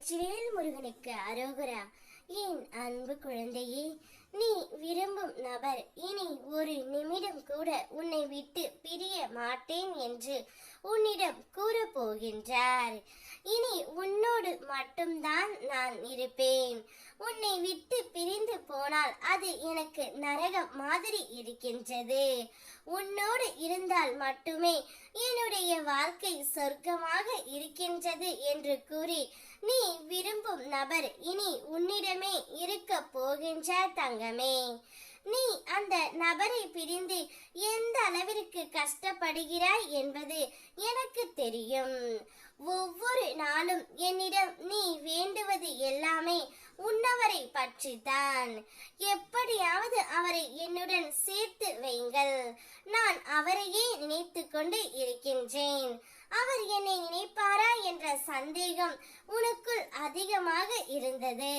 வெற்றிவேல் முருகனுக்கு அரோகரா. என் அன்பு குழந்தையே, நீ விரும்பும் நபர் இனி ஒரு நிமிடம் கூட உன்னை விட்டு பிரிய மாட்டேன் என்று உன்னிடம் கூறப் போகின்றார். இனி உன்னோடு மட்டும்தான் நான் இருப்பேன். உன்னை விட்டு பிரிந்து போனால் அது எனக்கு நரகம் மாதிரி இருக்கின்றது. உன்னோடு இருந்தால் மட்டுமே என்னுடைய வாழ்க்கை சொர்க்கமாக இருக்கின்றது என்று கூறி நீ விரும்பும் நபர் இனி உன்னிடமே இருக்க போகின்றார் தங்கமே. நீ அந்த நபரை பிரிந்து எந்த அளவிற்கு கஷ்டப்படுகிறாய் என்பது எனக்கு தெரியும். ஒவ்வொரு நாளும் என்னிடம் நீ வேண்டுவது எல்லாமே உன்னவரை பற்றித்தான். எப்படியாவது அவரை என்னுடன் சேர்த்து வைங்கள். நான் அவரையே நினைத்து கொண்டு இருக்கின்றேன். அவர் என்னை நினைப்பாரா என்ற சந்தேகம் உனக்குள் அதிகமாக இருந்தது.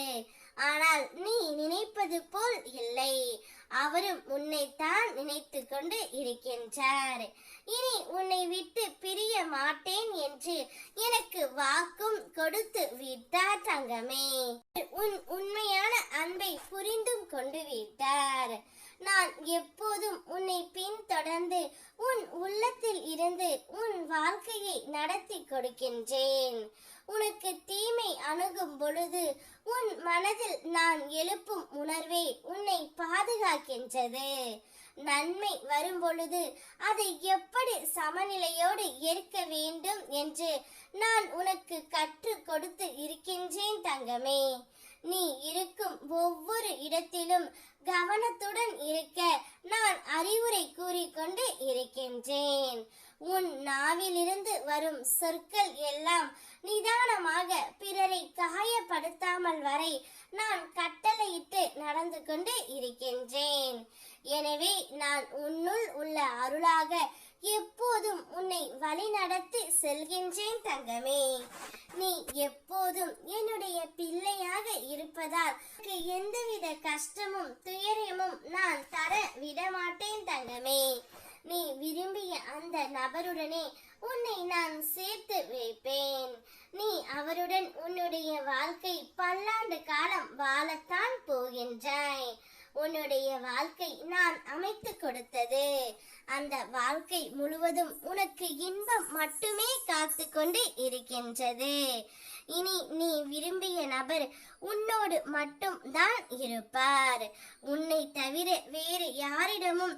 ஆனால் நீ நினைப்பது போல் இல்லை. அவரும் உன்னைத்தான் நினைத்து கொண்டு இருக்கின்றார். இனி உன்னை விட்டு பிரிய மாட்டேன் என்று எனக்கு வாக்கும் கொடுத்து விட்டார் தங்கமே. உன் உண்மையான அன்பை புரிந்தும் கொண்டு விட்டார். நான் எப்போதும் உன்னை பின்தொடர்ந்து உன் உள்ளத்தில் இருந்து உன் வாழ்க்கையை நடத்தி கொடுக்கின்றேன். உனக்கு தீமை அணுகும் பொழுது உன் மனதில் நான் எழுப்பும் உணர்வே உன்னை பாதுகாக்கின்றது. நன்மை வரும் பொழுது அதை எப்படி சமநிலையோடு ஏற்க வேண்டும் என்று நான் உனக்கு கற்றுக் கொடுத்து இருக்கின்றேன் தங்கமே. நீ இருக்கும் ஒவ்வொரு இடத்திலும் கவனத்துடன் இருக்க நான் அறிவுரை கூறிக்கொண்டு இருக்கின்றேன். உன் நாவிலிருந்து வரும் சொற்கள் எல்லாம் நிதானமாக பிறரை காயப்படுத்தாமல் வரை நான் கட்டளையிட்டு நடந்து கொண்டு இருக்கின்றேன். எனவே நான் உன்னுள் உள்ள அருளாக எப்போதும் உன்னை வழி நடத்தி செல்கின்றேன் தங்கமே. நீ எப்போதும் என்னுடைய பிள்ளையாக இருப்பதால் எந்தவித கஷ்டமும் துயரமும் நான் தர விடமாட்டேன் தங்கமே. நீ விரும்பிய அந்த நபருடனே உன்னை நான் சேர்த்து வைப்பேன். நீ அவருடன் உன்னுடைய வாழ்க்கை பல்லாண்டு காலம் வாழத்தான் போகின்றாய். உன்னுடைய வாழ்க்கை நான் அமைத்து கொடுத்தது. அந்த வாழ்க்கை முழுவதும் உனக்கு இன்பம் மட்டுமே காத்து கொண்டு இருக்கின்றது. இனி நீ விரும்பிய நபர் உன்னோடு மட்டும் தான் இருப்பார். உன்னை தவிர வேறு யாரிடமும்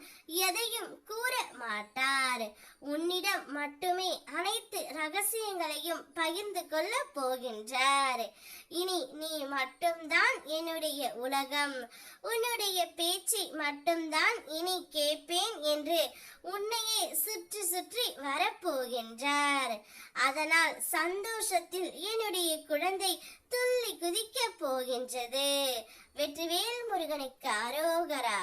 எதையும் கூற மாட்டார். உன்னிடம் மட்டுமே அனைத்து ரகசியங்களையும் பகிர்ந்து கொள்ள போகின்றார். இனி நீ மட்டும்தான் என்னுடைய உலகம். உன்னுடைய பேச்சை மட்டும்தான் இனி கேட்பேன் என்று உன்னையே சுற்றி சுற்றி வரப்போகின்றார். அதனால் சந்தோஷத்தில் என்னுடைய குழந்தை துள்ளி குதிக்க போகின்றது. வெற்றிவேல் முருகனுக்கு அரோகரா.